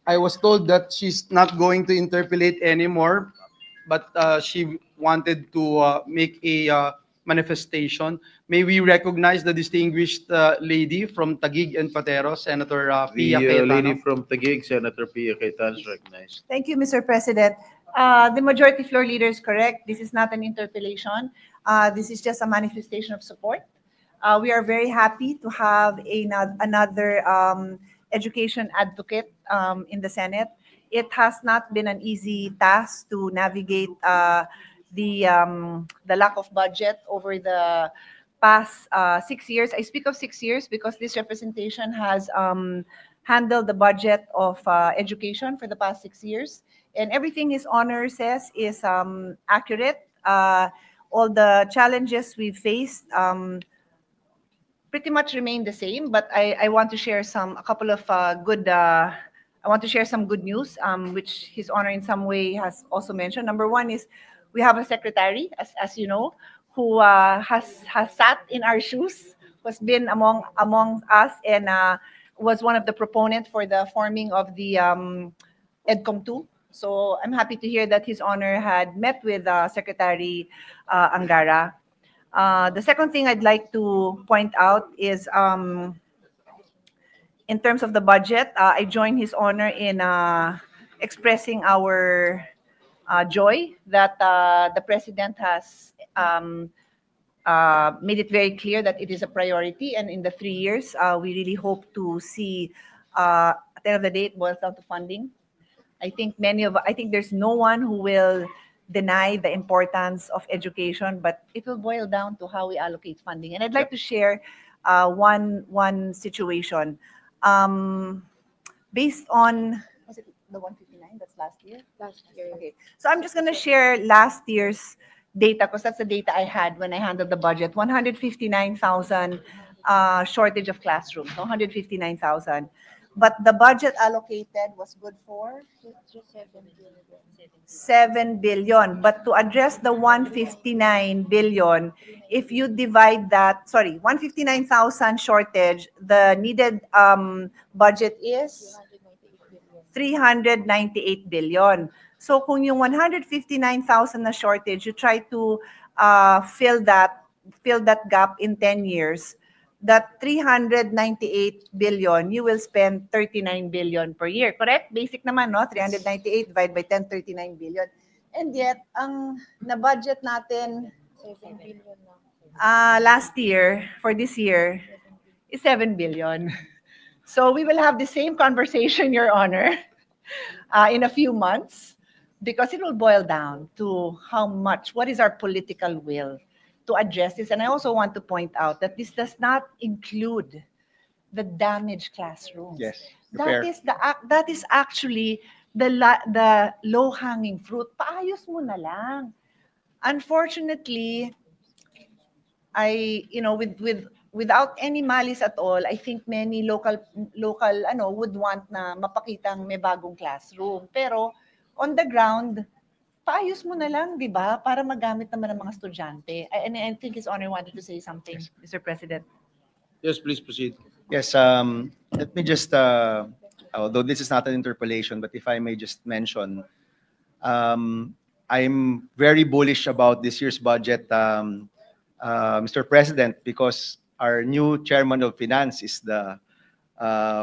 I was told that she's not going to interpolate anymore, but she wanted to make a manifestation. May we recognize the distinguished lady from Taguig and Patero, Senator Pia The lady Cayetano. from Taguig, Senator Pia Cayetano, is recognized. Thank you, Mr. President. The majority floor leader is correct. This is not an interpellation. This is just a manifestation of support. We are very happy to have another education advocate in the Senate. It has not been an easy task to navigate the lack of budget over the past 6 years. I speak of 6 years because this representation has handled the budget of education for the past 6 years. And everything his honor says is accurate. All the challenges we've faced pretty much remain the same, but I want to share a couple of good, I want to share some good news, which His Honor in some way has also mentioned. Number one is we have a secretary, as you know, who has sat in our shoes, was been among us, and was one of the proponents for the forming of the EDCOM 2. So I'm happy to hear that His Honor had met with Secretary Angara. The second thing I'd like to point out is in terms of the budget, I join His Honor in expressing our joy that the President has made it very clear that it is a priority. And in the 3 years, we really hope to see, at the end of the day, it boils down to funding. I think there's no one who will deny the importance of education, but it will boil down to how we allocate funding. And I'd like to share one situation. Based on, was it the 159? That's last year? Last year. Okay. So I'm just going to share last year's data because that's the data I had when I handled the budget. 159,000 shortage of classrooms, 159,000. But the budget allocated was good for 7 billion. But to address the 159 billion, if you divide that, 159,000 shortage, the needed budget is 398 billion. So kung yung 159,000 na shortage, you try to fill that gap in 10 years, that 398 billion, you will spend 39 billion per year. Correct? Basic naman, no? 398 divided by 10, 39 billion. And yet, ang na-budget natin 7 billion lang. last year, for this year, is 7 billion. So we will have the same conversation, Your Honor, in a few months, because it will boil down to what is our political will to address this. And I also want to point out that this does not include the damaged classrooms. Yes. That is actually the low-hanging fruit. Paayos mo na lang. Unfortunately, without any malice at all, I think many local would want na mapakitang may bagong classroom. Pero on the ground, paayos mo na lang, di ba? Para magamit naman ng mga estudyante. And I think His Honor wanted to say something, yes. Mr. President. Yes, please proceed. Yes, let me just, although this is not an interpellation, but if I may just mention, I'm very bullish about this year's budget, Mr. President, because our new Chairman of Finance is the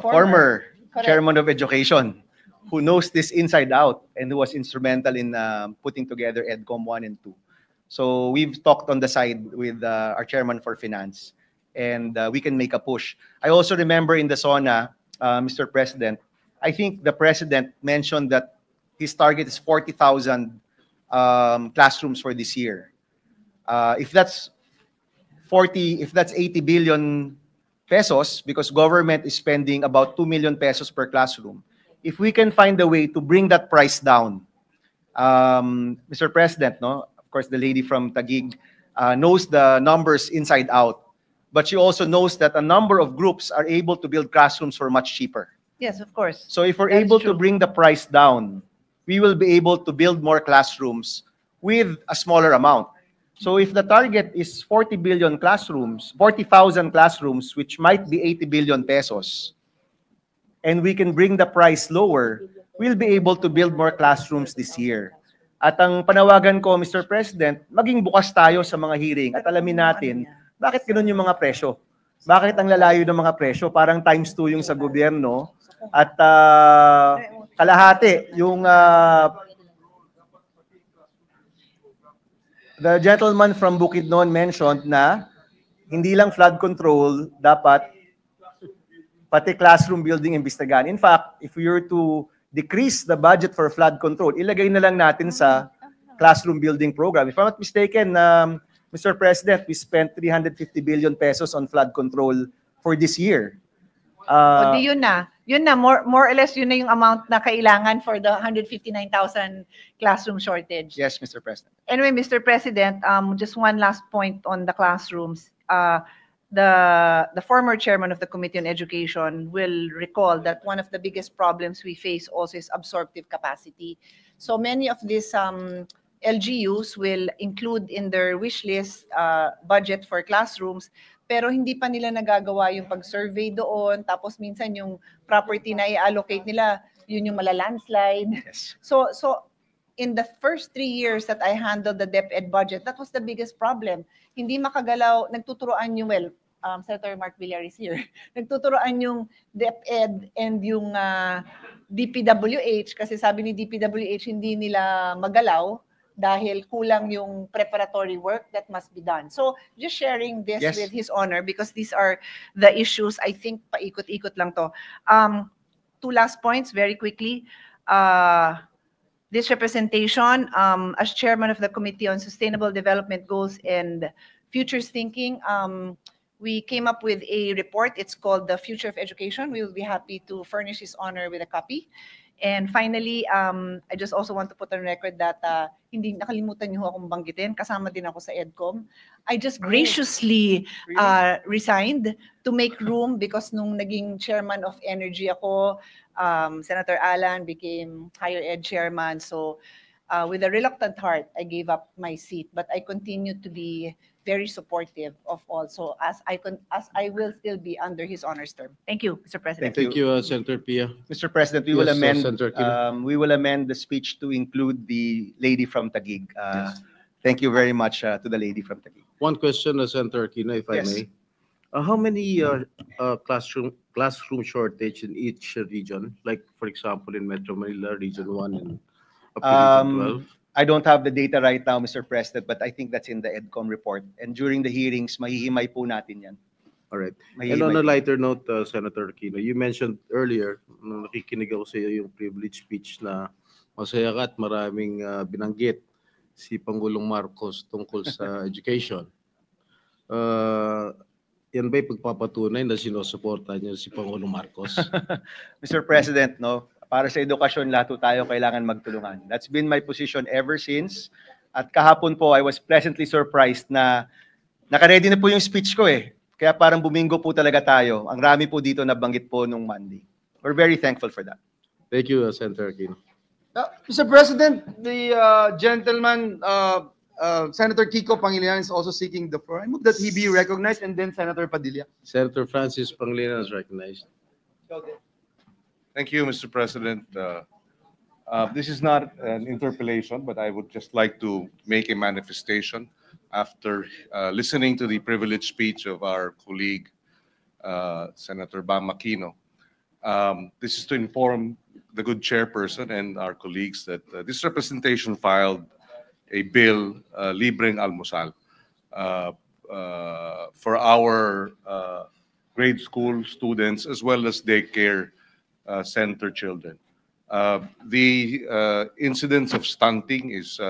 former Chairman of Education, who knows this inside out and who was instrumental in putting together EDCOM 1 and 2. So we've talked on the side with our Chairman for Finance, and we can make a push. I also remember in the SONA, Mr. President, I think the President mentioned that his target is 40,000 classrooms for this year. If that's 80 billion pesos, because government is spending about 2 million pesos per classroom, if we can find a way to bring that price down, Mr. President, no, of course, the lady from Taguig knows the numbers inside out, but she also knows that a number of groups are able to build classrooms for much cheaper. Yes, of course. So if we're able to bring the price down, we will be able to build more classrooms with a smaller amount. So if the target is 40 billion classrooms, 40,000 classrooms, which might be 80 billion pesos, and we can bring the price lower, we'll be able to build more classrooms this year. At ang panawagan ko, Mr. President, maging bukas tayo sa mga hearing at alamin natin bakit ganun yung mga presyo. Bakit ang lalayo ng mga presyo? Parang times 2 yung sa gobyerno at kalahati yung the gentleman from Bukidnon mentioned na hindi lang flood control, dapat pati classroom building imbestigahan. In fact, if we were to decrease the budget for flood control, ilagay na lang natin sa classroom building program. If I'm not mistaken, Mr. President, we spent 350 billion pesos on flood control for this year. O di yun na. Yun na, more or less yun na yung amount na kailangan for the 159,000 classroom shortage. Yes, Mr. President. Anyway, Mr. President, just one last point on the classrooms. The former chairman of the Committee on Education will recall that one of the biggest problems we face also is absorptive capacity. So many of these LGUs will include in their wish list budget for classrooms, pero hindi pa nila nagagawa yung pag-survey doon, tapos minsan yung property na i-allocate nila, yun yung malalandslide. Yes. So in the first 3 years that I handled the DepEd budget, that was the biggest problem. Hindi makagalaw, nagtuturoan yung, Senator Mark Villar is here, nagtuturoan yung DepEd and yung DPWH, kasi sabi ni DPWH hindi nila magalaw dahil kulang yung preparatory work that must be done. So just sharing this Yes. with His Honor, because these are the issues, I think paikot-ikot lang to. 2 last points very quickly. This representation, as chairman of the Committee on Sustainable Development Goals and Futures Thinking, we came up with a report. It's called The Future of Education. We will be happy to furnish His Honor with a copy. And finally, I just also want to put on record that hindi nakalimutan niyo akong banggitin. Kasama din ako sa EDCOM. I just graciously resigned to make room because nung naging chairman of energy ako, Senator Alan became higher ed chairman. So with a reluctant heart, I gave up my seat. But I continue to be very supportive of all. So as I will still be under His Honor's term. Thank you, Mr. President. Thank Thank you, Senator Pia. Mr. President, Yes, Senator Aquino. we will amend the speech to include the lady from Taguig. Thank you very much to the lady from Taguig. One question, Senator Aquino, if I Yes. may. How many classroom shortage in each region? Like, for example, in Metro Manila, Region 1 and up to Region 12? I don't have the data right now, Mr. President, but I think that's in the EDCOM report. And during the hearings, mahihimay po natin yan. All right. And Mahihimay on a po. lighter note, Senator Aquino, you mentioned earlier, nung nakikinig ako sa iyo yung privilege speech na masaya ka at maraming binanggit si Pangulong Marcos tungkol sa education. Yan ba'y pagpapatunay na sinusuporta niyo si Pangulong Marcos? Mr. President, no, para sa edukasyon, lahat po tayo kailangan magtulungan. That's been my position ever since. At kahapon po, I was pleasantly surprised na nakaready na po yung speech ko eh. Kaya parang bumingo po talaga tayo. Ang rami po dito nabanggit po nung Monday. We're very thankful for that. Thank you, Senator Aquino. Mr. President, the gentleman, Senator Kiko Pangilinan is also seeking the floor. I move that he be recognized, and then Senator Padilla. Senator Francis Pangilinan is recognized. Thank you, Mr. President. This is not an interpellation, but I would just like to make a manifestation after listening to the privileged speech of our colleague, Senator Bam Aquino. This is to inform the good chairperson and our colleagues that this representation filed a bill, Libreng Almusal, for our grade school students as well as daycare center children. The incidence of stunting is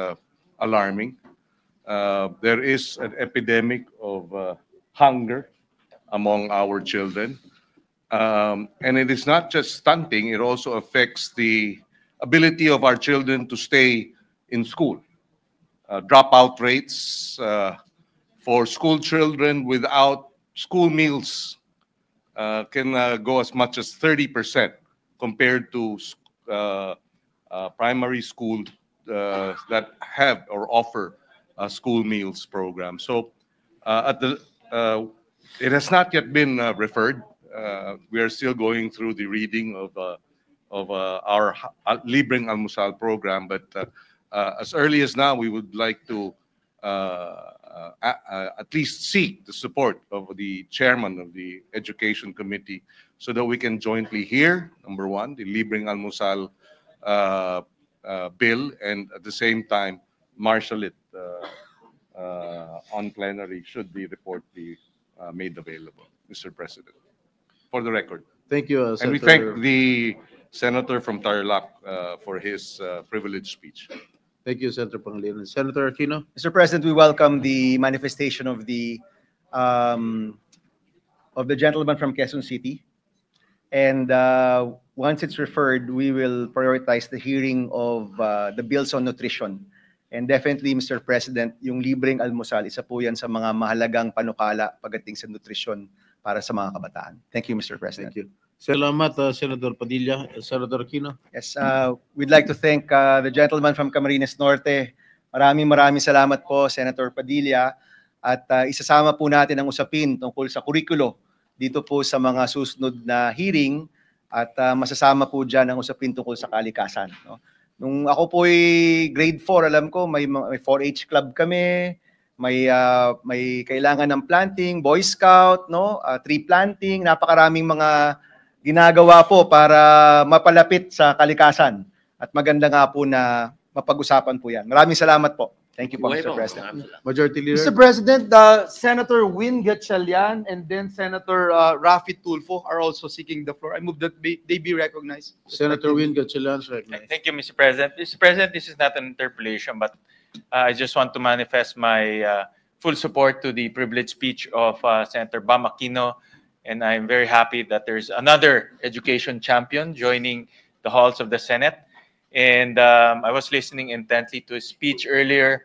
alarming. There is an epidemic of hunger among our children. And it is not just stunting, it also affects the ability of our children to stay in school. Dropout rates for school children without school meals can go as much as 30% compared to primary school that have or offer a school meals program. So it has not yet been referred We are still going through the reading of our Libreng Almusal program, but as early as now, we would like to at least seek the support of the chairman of the Education Committee so that we can jointly hear, number one, the Libreng Almusal bill, and at the same time, marshal it on plenary should the report be made available, Mr. President. For the record. Thank you, And we Senator. thank the senator from Tarlac for his privileged speech. Thank you, Senator Pangilinan. Senator Aquino? Mr. President, we welcome the manifestation of the gentleman from Quezon City. And once it's referred, we will prioritize the hearing of the bills on nutrition. And definitely, Mr. President, yung libreng almusal, isa po yan sa mga mahalagang panukala pagdating sa nutrisyon para sa mga kabataan. Thank you, Mr. President. Thank you. Salamat, Senator Padilla. Senator Aquino? Yes, we'd like to thank the gentleman from Camarines Norte. Maraming salamat po, Senator Padilla. At isasama po natin ang usapin tungkol sa kurikulo dito po sa mga susunod na hearing at masasama po dyan ang usapin tungkol sa kalikasan. No? Nung ako po ay grade 4, alam ko may 4-H club kami, may kailangan ng planting, Boy Scout, no? Tree planting, napakaraming mga ginagawa po para mapalapit sa kalikasan. At maganda nga po na mapag-usapan po yan. Maraming salamat po. Thank you po, Mr. President. Majority Leader? Mr. President, Senator Win Gatchalian and then Senator Rafi Tulfo are also seeking the floor. I move that they be recognized. Senator Win Gatchalian, recognized. Thank you, Mr. President. Mr. President, this is not an interpellation, but I just want to manifest my full support to the privileged speech of Senator Bam Aquino, and I'm very happy that there's another education champion joining the halls of the Senate. And I was listening intently to his speech earlier.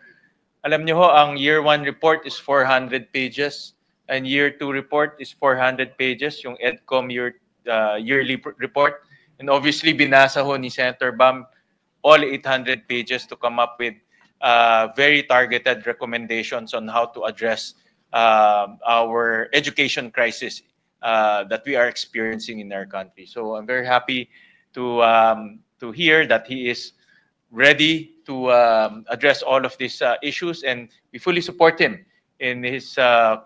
Alam niyo ho, ang year 1 report is 400 pages, and year 2 report is 400 pages, yung EDCOM yearly report. And obviously, binasa ho ni Senator Bam all 800 pages to come up with very targeted recommendations on how to address our education crisis that we are experiencing in our country. So I'm very happy to hear that he is ready to address all of these issues, and we fully support him in his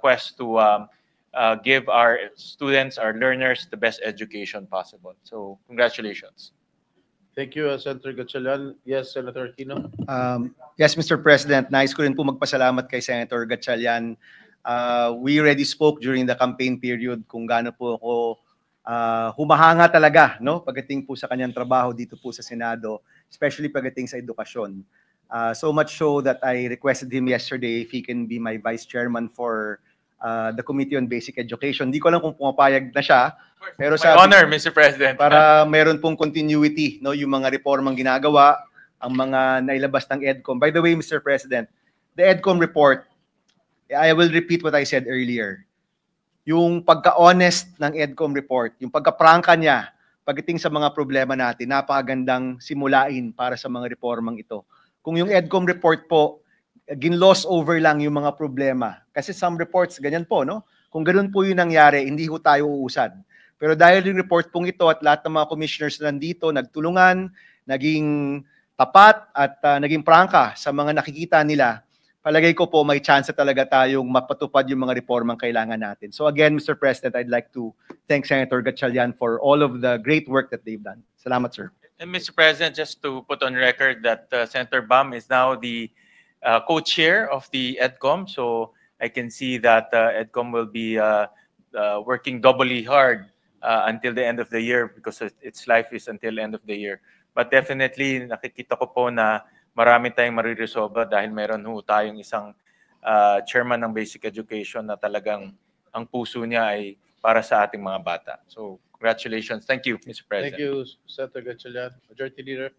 quest to give our students, our learners, the best education possible. So congratulations. Thank you, Senator Gatchalian. Yes, Senator Aquino? Yes, Mr. President, nais ko rin po magpasalamat kay Senator Gatchalian. We already spoke during the campaign period kung gaano po ako humahanga talaga, no, pagdating po sa kanyang trabaho dito po sa Senado, especially pagdating sa edukasyon. So much so that I requested him yesterday if he can be my vice chairman for the Committee on Basic Education. Hindi ko alam kung pumapayag na siya, pero My honor, Mr. President. para meron pong continuity, no, yung mga reformang ginagawa, ang mga nailabas ng EDCOM. By the way, Mr. President, the EDCOM report, I will repeat what I said earlier. Yung pagka-honest ng EDCOM report, yung pagka-prangka niya pagdating sa mga problema natin, napakagandang simulain para sa mga reformang ito. Kung yung EDCOM report po, gin-loss over lang yung mga problema. Kasi some reports, ganyan po, no? Kung ganun po yung nangyari, hindi ho tayo uusad. Pero dahil yung report pong ito at lahat ng mga commissioners na nandito, nagtulungan, naging tapat at naging prangka sa mga nakikita nila, palagay ko po may chance talaga tayong mapatupad yung mga reformang kailangan natin. So again, Mr. President, I'd like to thank Senator Gatchalian for all of the great work that they've done. Salamat, sir. And Mr. President, just to put on record that Senator Bam is now the co-chair of the EDCOM. So I can see that EDCOM will be working doubly hard until the end of the year because its life is until end of the year. But definitely, nakikita ko po na marami tayong mariresolve dahil meron ho tayong isang chairman ng basic education na talagang ang puso niya ay para sa ating mga bata. So, congratulations. Thank you, Mr. President. Thank you, Senator Gatchalian. Majority Leader?